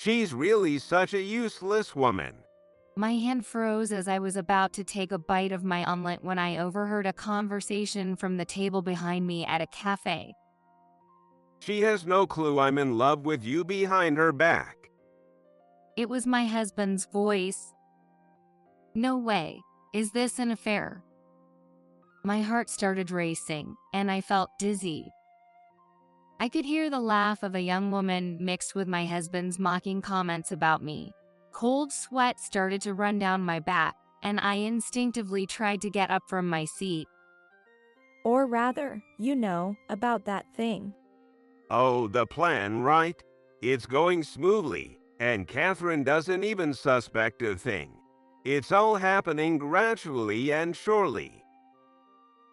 She's really such a useless woman. My hand froze as I was about to take a bite of my omelet when I overheard a conversation from the table behind me at a cafe. She has no clue I'm in love with you behind her back. It was my husband's voice. No way. Is this an affair? My heart started racing, and I felt dizzy. I could hear the laugh of a young woman mixed with my husband's mocking comments about me. Cold sweat started to run down my back, and I instinctively tried to get up from my seat. Or rather, about that thing. Oh, the plan, right? It's going smoothly, and Catherine doesn't even suspect a thing. It's all happening gradually and surely.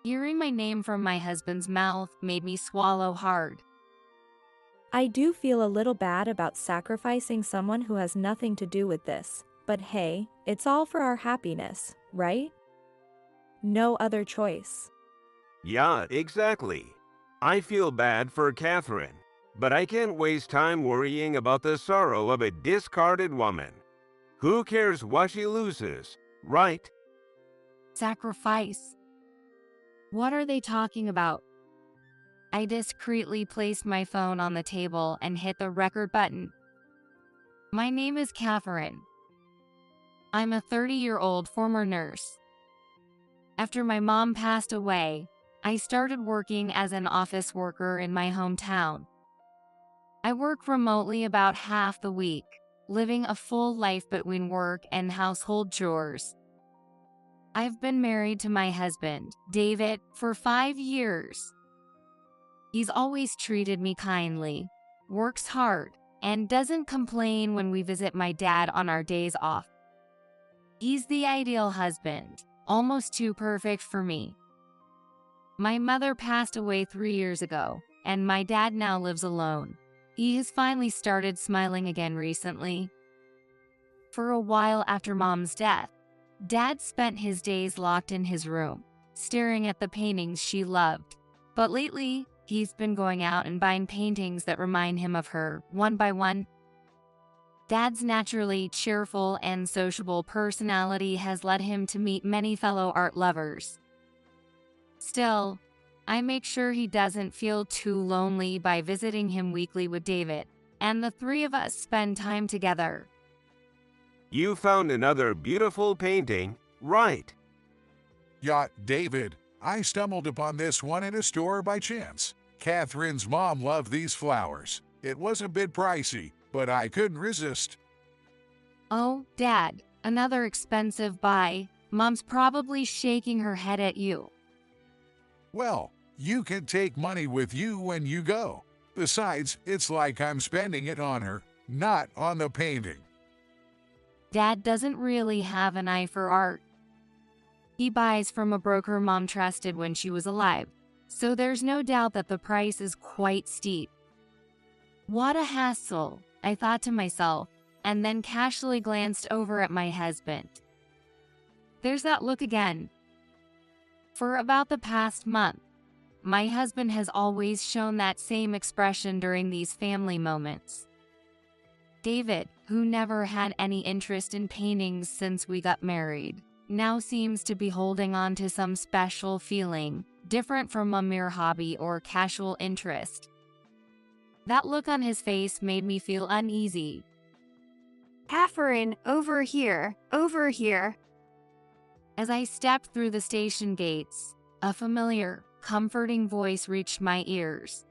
Hearing my name from my husband's mouth made me swallow hard. I do feel a little bad about sacrificing someone who has nothing to do with this, but hey, it's all for our happiness, right? No other choice. Yeah, exactly. I feel bad for Catherine, but I can't waste time worrying about the sorrow of a discarded woman. Who cares what she loses, right? Sacrifice. What are they talking about? I discreetly placed my phone on the table and hit the record button. My name is Catherine. I'm a 30-year-old former nurse. After my mom passed away, I started working as an office worker in my hometown. I work remotely about half the week, living a full life between work and household chores. I've been married to my husband, David, for 5 years. He's always treated me kindly, works hard, and doesn't complain when we visit my dad on our days off. He's the ideal husband, almost too perfect for me. My mother passed away 3 years ago, and my dad now lives alone. He has finally started smiling again recently. For a while after Mom's death, Dad spent his days locked in his room, staring at the paintings she loved. But lately, he's been going out and buying paintings that remind him of her, one by one. Dad's naturally cheerful and sociable personality has led him to meet many fellow art lovers. Still, I make sure he doesn't feel too lonely by visiting him weekly with David, and the three of us spend time together. You found another beautiful painting, right? Yeah, David, I stumbled upon this one in a store by chance. Catherine's mom loved these flowers. It was a bit pricey, but I couldn't resist. Oh, Dad, another expensive buy. Mom's probably shaking her head at you. Well, you can take money with you when you go. Besides, it's like I'm spending it on her, not on the painting. Dad doesn't really have an eye for art. He buys from a broker Mom trusted when she was alive, so there's no doubt that the price is quite steep. What a hassle, I thought to myself, and then casually glanced over at my husband. There's that look again. For about the past month, my husband has always shown that same expression during these family moments. David, who never had any interest in paintings since we got married, now seems to be holding on to some special feeling, different from a mere hobby or casual interest. That look on his face made me feel uneasy. Catherine, over here, over here. As I stepped through the station gates, a familiar, comforting voice reached my ears.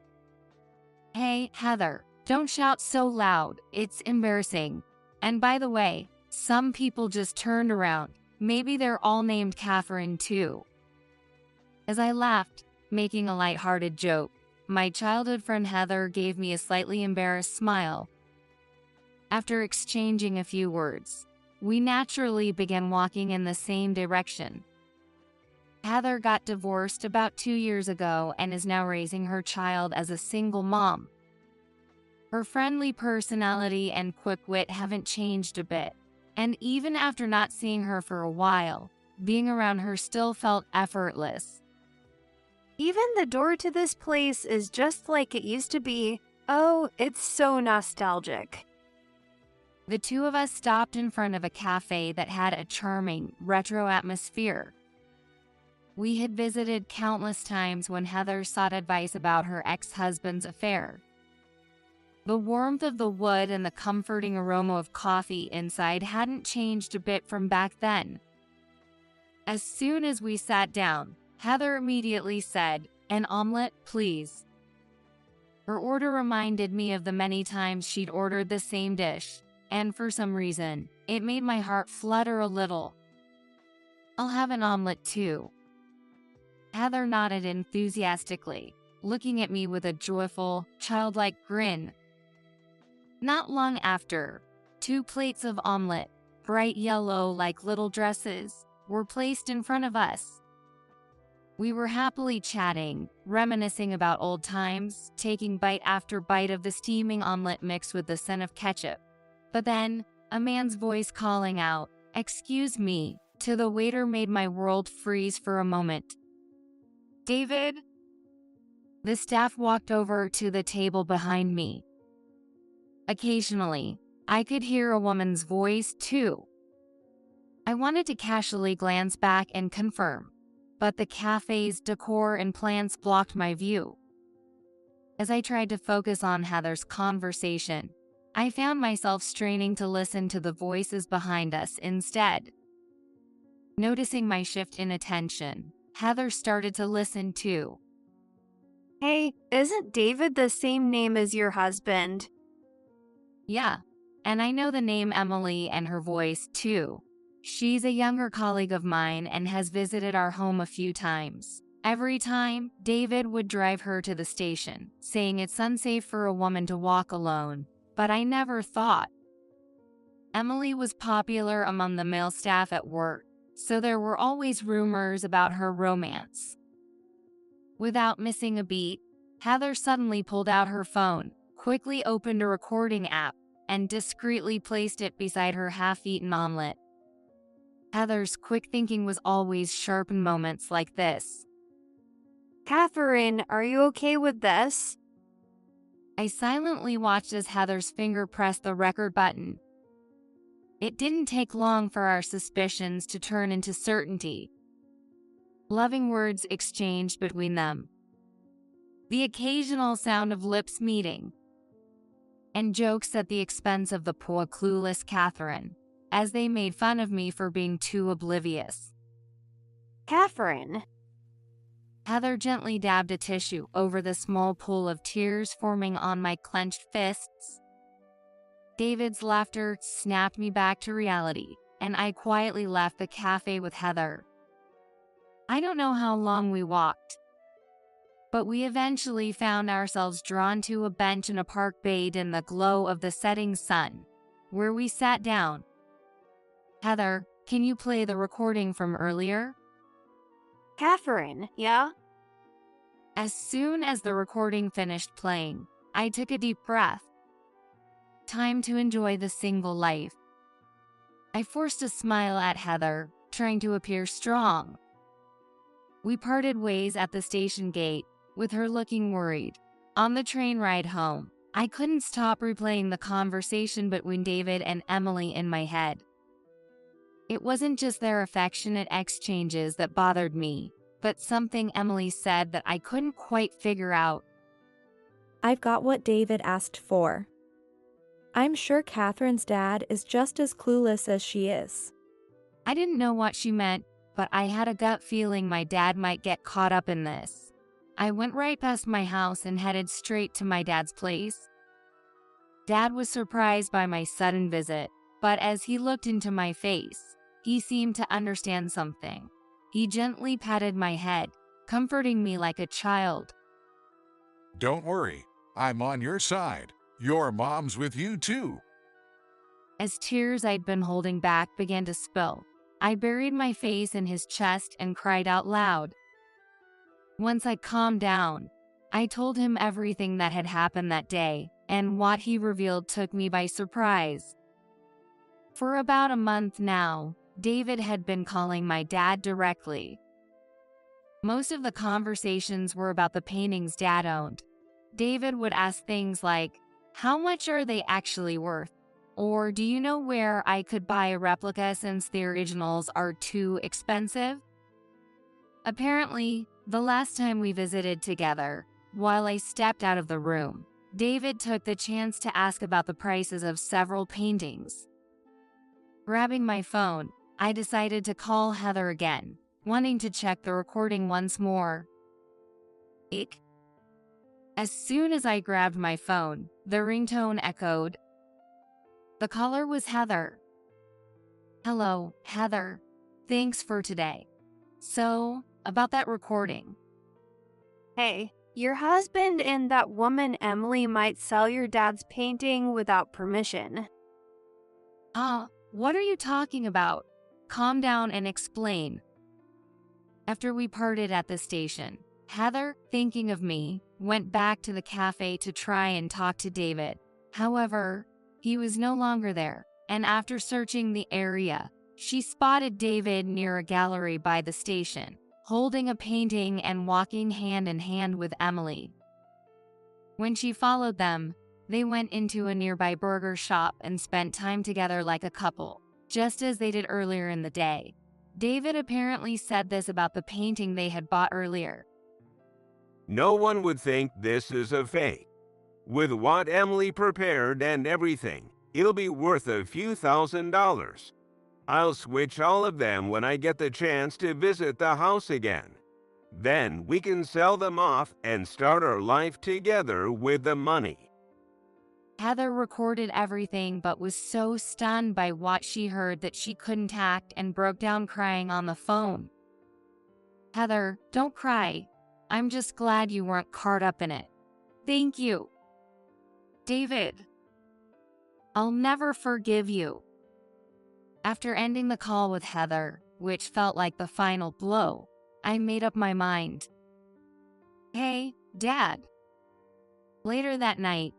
Hey, Heather, don't shout so loud, it's embarrassing. And by the way, some people just turned around. Maybe they're all named Catherine too. As I laughed, making a lighthearted joke, my childhood friend Heather gave me a slightly embarrassed smile. After exchanging a few words, we naturally began walking in the same direction. Heather got divorced about 2 years ago and is now raising her child as a single mom. Her friendly personality and quick wit haven't changed a bit, and even after not seeing her for a while, being around her still felt effortless. Even the door to this place is just like it used to be. Oh, it's so nostalgic. The two of us stopped in front of a cafe that had a charming, retro atmosphere. We had visited countless times when Heather sought advice about her ex-husband's affair. The warmth of the wood and the comforting aroma of coffee inside hadn't changed a bit from back then. As soon as we sat down, Heather immediately said, "An omelet, please." Her order reminded me of the many times she'd ordered the same dish, and for some reason, it made my heart flutter a little. "I'll have an omelet too." Heather nodded enthusiastically, looking at me with a joyful, childlike grin. Not long after, 2 plates of omelet, bright yellow like little dresses, were placed in front of us. We were happily chatting, reminiscing about old times, taking bite after bite of the steaming omelet mixed with the scent of ketchup. But then, a man's voice calling out, "Excuse me," to the waiter made my world freeze for a moment. "David?" The staff walked over to the table behind me. Occasionally, I could hear a woman's voice too. I wanted to casually glance back and confirm, but the cafe's decor and plants blocked my view. As I tried to focus on Heather's conversation, I found myself straining to listen to the voices behind us instead. Noticing my shift in attention, Heather started to listen too. Hey, isn't David the same name as your husband? Yeah, and I know the name Emily and her voice too. She's a younger colleague of mine and has visited our home a few times. Every time, David would drive her to the station, saying it's unsafe for a woman to walk alone, but I never thought. Emily was popular among the male staff at work, so there were always rumors about her romance. Without missing a beat, Heather suddenly pulled out her phone, quickly opened a recording app, and discreetly placed it beside her half-eaten omelet. Heather's quick thinking was always sharp in moments like this. Catherine, are you okay with this? I silently watched as Heather's finger pressed the record button. It didn't take long for our suspicions to turn into certainty. Loving words exchanged between them. The occasional sound of lips meeting. And jokes at the expense of the poor clueless Catherine, as they made fun of me for being too oblivious. Catherine. Heather gently dabbed a tissue over the small pool of tears forming on my clenched fists. David's laughter snapped me back to reality, and I quietly left the cafe with Heather. I don't know how long we walked, but we eventually found ourselves drawn to a bench in a park bathed in the glow of the setting sun, where we sat down. Heather, can you play the recording from earlier? Catherine, yeah? As soon as the recording finished playing, I took a deep breath. Time to enjoy the single life. I forced a smile at Heather, trying to appear strong. We parted ways at the station gate, with her looking worried. On the train ride home, I couldn't stop replaying the conversation between David and Emily in my head. It wasn't just their affectionate exchanges that bothered me, but something Emily said that I couldn't quite figure out. I've got what David asked for. I'm sure Catherine's dad is just as clueless as she is. I didn't know what she meant, but I had a gut feeling my dad might get caught up in this. I went right past my house and headed straight to my dad's place. Dad was surprised by my sudden visit, but as he looked into my face, he seemed to understand something. He gently patted my head, comforting me like a child. Don't worry, I'm on your side. Your mom's with you too. As tears I'd been holding back began to spill, I buried my face in his chest and cried out loud. Once I calmed down, I told him everything that had happened that day, and what he revealed took me by surprise. For about a month now, David had been calling my dad directly. Most of the conversations were about the paintings Dad owned. David would ask things like, "How much are they actually worth?" Or do you know where I could buy a replica since the originals are too expensive? Apparently, the last time we visited together, while I stepped out of the room, David took the chance to ask about the prices of several paintings. Grabbing my phone, I decided to call Heather again, wanting to check the recording once more. Eek. As soon as I grabbed my phone, the ringtone echoed. The caller was Heather. Hello, Heather. Thanks for today. So, about that recording. Hey, your husband and that woman Emily might sell your dad's painting without permission. What are you talking about? Calm down and explain. After we parted at the station, Heather, thinking of me, went back to the cafe to try and talk to David. However, he was no longer there, and after searching the area, she spotted David near a gallery by the station, holding a painting and walking hand in hand with Emily. When she followed them, they went into a nearby burger shop and spent time together like a couple, just as they did earlier in the day. David apparently said this about the painting they had bought earlier. No one would think this is a fake. With what Emily prepared and everything, it'll be worth a few $1,000s. I'll switch all of them when I get the chance to visit the house again. Then we can sell them off and start our life together with the money. Heather recorded everything but was so stunned by what she heard that she couldn't act and broke down crying on the phone. Heather, don't cry. I'm just glad you weren't caught up in it. Thank you. David, I'll never forgive you. After ending the call with Heather, which felt like the final blow, I made up my mind. Hey, Dad. Later that night,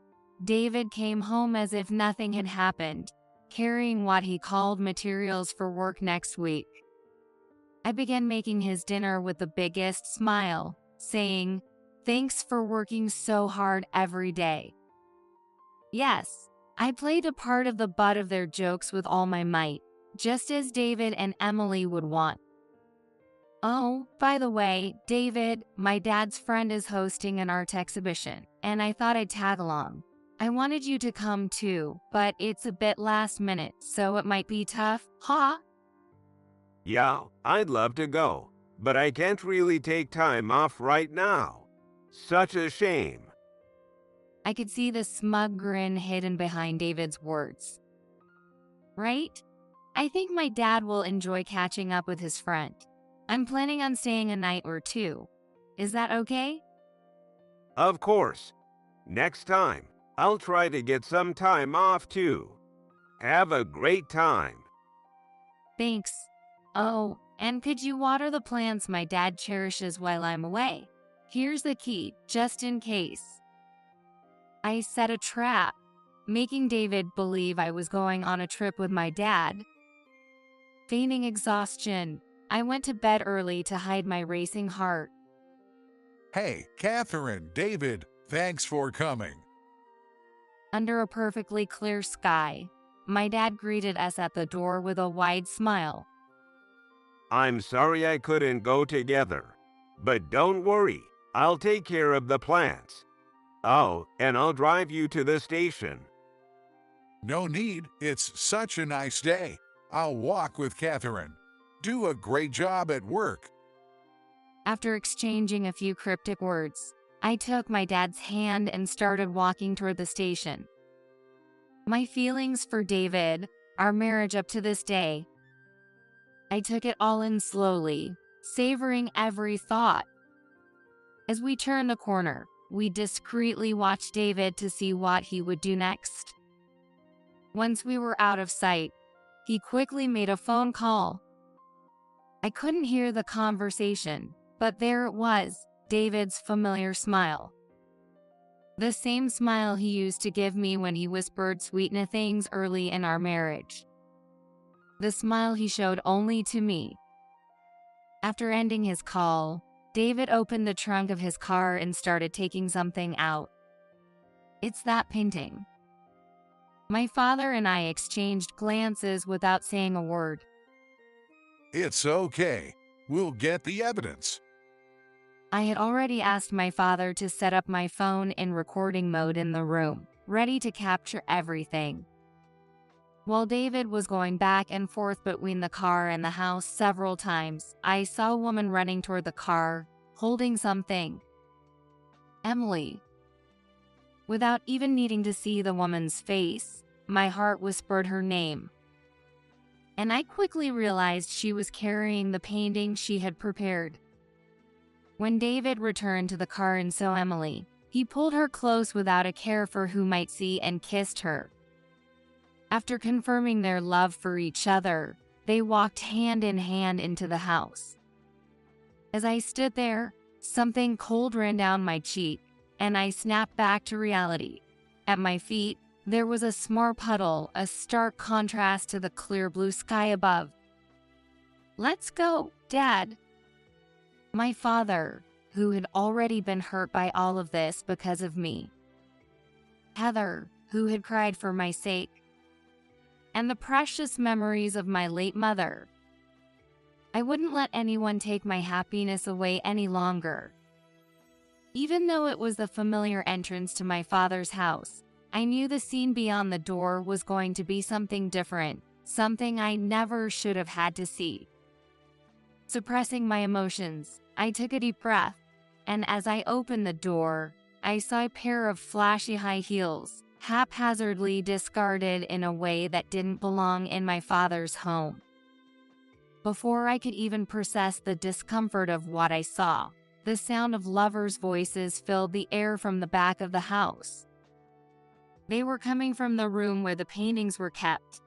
David came home as if nothing had happened, carrying what he called materials for work next week. I began making his dinner with the biggest smile, saying, "Thanks for working so hard every day." Yes, I played a part of the butt of their jokes with all my might, just as David and Emily would want. Oh, by the way, David, my dad's friend is hosting an art exhibition, and I thought I'd tag along. I wanted you to come too, but it's a bit last minute, so it might be tough, huh? Yeah, I'd love to go, but I can't really take time off right now. Such a shame. I could see the smug grin hidden behind David's words. Right? I think my dad will enjoy catching up with his friend. I'm planning on staying a night or two. Is that okay? Of course. Next time, I'll try to get some time off too. Have a great time. Thanks. Oh, and could you water the plants my dad cherishes while I'm away? Here's the key, just in case. I set a trap, making David believe I was going on a trip with my dad. Feigning exhaustion, I went to bed early to hide my racing heart. Hey, Catherine, David, thanks for coming. Under a perfectly clear sky, my dad greeted us at the door with a wide smile. I'm sorry I couldn't go together, but don't worry, I'll take care of the plants. Oh, and I'll drive you to the station. No need, it's such a nice day. I'll walk with Catherine. Do a great job at work. After exchanging a few cryptic words, I took my dad's hand and started walking toward the station. My feelings for David, our marriage up to this day. I took it all in slowly, savoring every thought. As we turned the corner, we discreetly watched David to see what he would do next. Once we were out of sight, he quickly made a phone call. I couldn't hear the conversation, but there it was, David's familiar smile. The same smile he used to give me when he whispered sweet things early in our marriage. The smile he showed only to me. After ending his call, David opened the trunk of his car and started taking something out. It's that painting. My father and I exchanged glances without saying a word. It's okay. We'll get the evidence. I had already asked my father to set up my phone in recording mode in the room, ready to capture everything. While David was going back and forth between the car and the house several times, I saw a woman running toward the car, holding something. Emily. Without even needing to see the woman's face, my heart whispered her name. And I quickly realized she was carrying the painting she had prepared. When David returned to the car and saw Emily, he pulled her close without a care for who might see and kissed her. After confirming their love for each other, they walked hand in hand into the house. As I stood there, something cold ran down my cheek, and I snapped back to reality. At my feet, there was a small puddle, a stark contrast to the clear blue sky above. "Let's go, Dad." My father, who had already been hurt by all of this because of me. Heather, who had cried for my sake. And the precious memories of my late mother. I wouldn't let anyone take my happiness away any longer. Even though it was the familiar entrance to my father's house, I knew the scene beyond the door was going to be something different, something I never should have had to see. Suppressing my emotions, I took a deep breath, and as I opened the door, I saw a pair of flashy high heels, haphazardly discarded in a way that didn't belong in my father's home. Before I could even process the discomfort of what I saw, the sound of lovers' voices filled the air from the back of the house. They were coming from the room where the paintings were kept.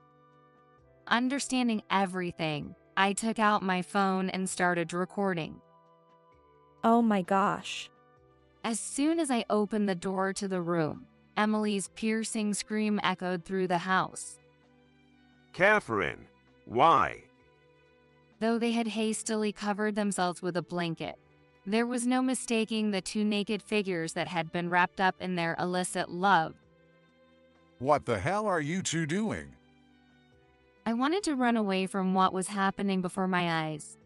Understanding everything, I took out my phone and started recording. Oh my gosh. As soon as I opened the door to the room, Emily's piercing scream echoed through the house. Catherine, why? Though they had hastily covered themselves with a blanket, there was no mistaking the two naked figures that had been wrapped up in their illicit love. What the hell are you two doing? I wanted to run away from what was happening before my eyes.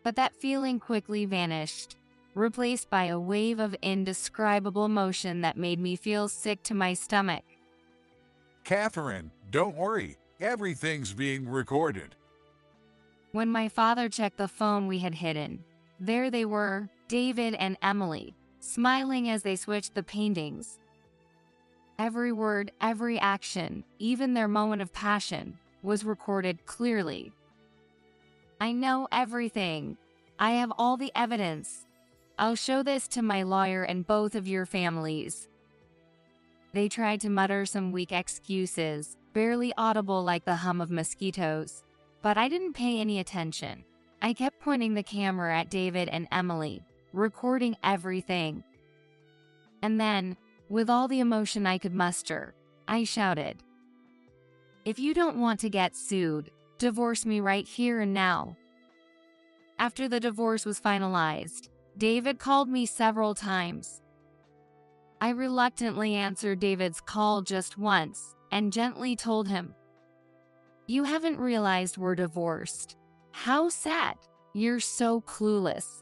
But that feeling quickly vanished, replaced by a wave of indescribable emotion that made me feel sick to my stomach. Catherine, don't worry. Everything's being recorded. When my father checked the phone we had hidden, there they were, David and Emily, smiling as they switched the paintings. Every word, every action, even their moment of passion, was recorded clearly. I know everything. I have all the evidence. I'll show this to my lawyer and both of your families. They tried to mutter some weak excuses, barely audible like the hum of mosquitoes, but I didn't pay any attention. I kept pointing the camera at David and Emily, recording everything. And then, with all the emotion I could muster, I shouted, "If you don't want to get sued, divorce me right here and now." After the divorce was finalized, David called me several times. I reluctantly answered David's call just once and gently told him, "You haven't realized we're divorced. How sad. You're so clueless."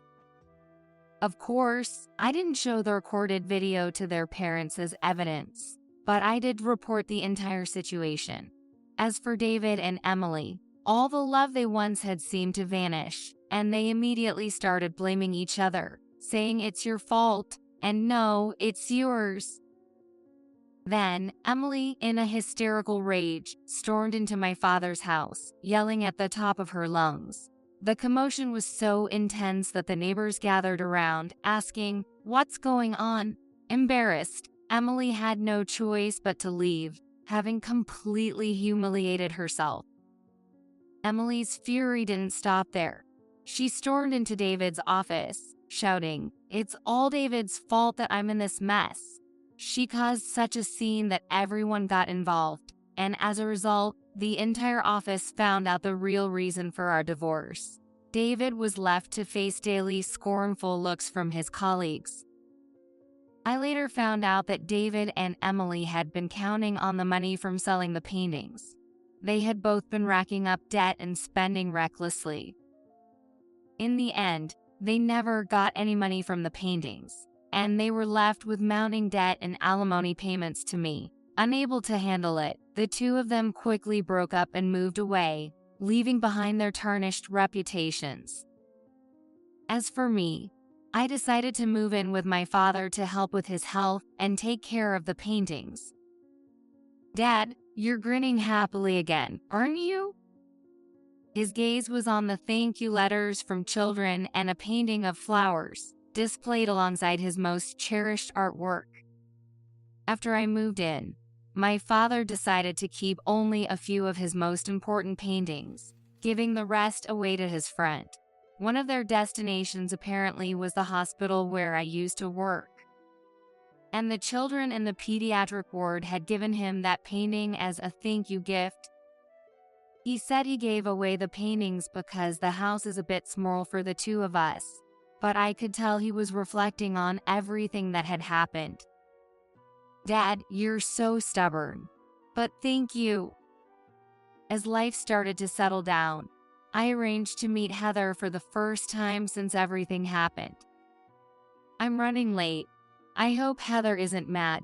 Of course, I didn't show the recorded video to their parents as evidence, but I did report the entire situation. As for David and Emily, all the love they once had seemed to vanish, and they immediately started blaming each other, saying it's your fault, and no, it's yours. Then, Emily, in a hysterical rage, stormed into my father's house, yelling at the top of her lungs. The commotion was so intense that the neighbors gathered around, asking, "What's going on?" Embarrassed, Emily had no choice but to leave, having completely humiliated herself. Emily's fury didn't stop there. She stormed into David's office, shouting, "It's all David's fault that I'm in this mess." She caused such a scene that everyone got involved, and as a result, the entire office found out the real reason for our divorce. David was left to face daily scornful looks from his colleagues. I later found out that David and Emily had been counting on the money from selling the paintings. They had both been racking up debt and spending recklessly. In the end, they never got any money from the paintings, and they were left with mounting debt and alimony payments to me. Unable to handle it, the two of them quickly broke up and moved away, leaving behind their tarnished reputations. As for me, I decided to move in with my father to help with his health and take care of the paintings. Dad, you're grinning happily again, aren't you? His gaze was on the thank you letters from children and a painting of flowers, displayed alongside his most cherished artwork. After I moved in, my father decided to keep only a few of his most important paintings, giving the rest away to his friend. One of their destinations apparently was the hospital where I used to work. And the children in the pediatric ward had given him that painting as a thank you gift. He said he gave away the paintings because the house is a bit small for the two of us, but I could tell he was reflecting on everything that had happened. Dad, you're so stubborn. But thank you. As life started to settle down, I arranged to meet Heather for the first time since everything happened. I'm running late. I hope Heather isn't mad.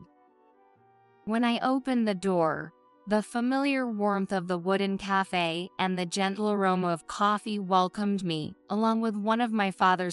When I opened the door, the familiar warmth of the wooden cafe and the gentle aroma of coffee welcomed me, along with one of my father's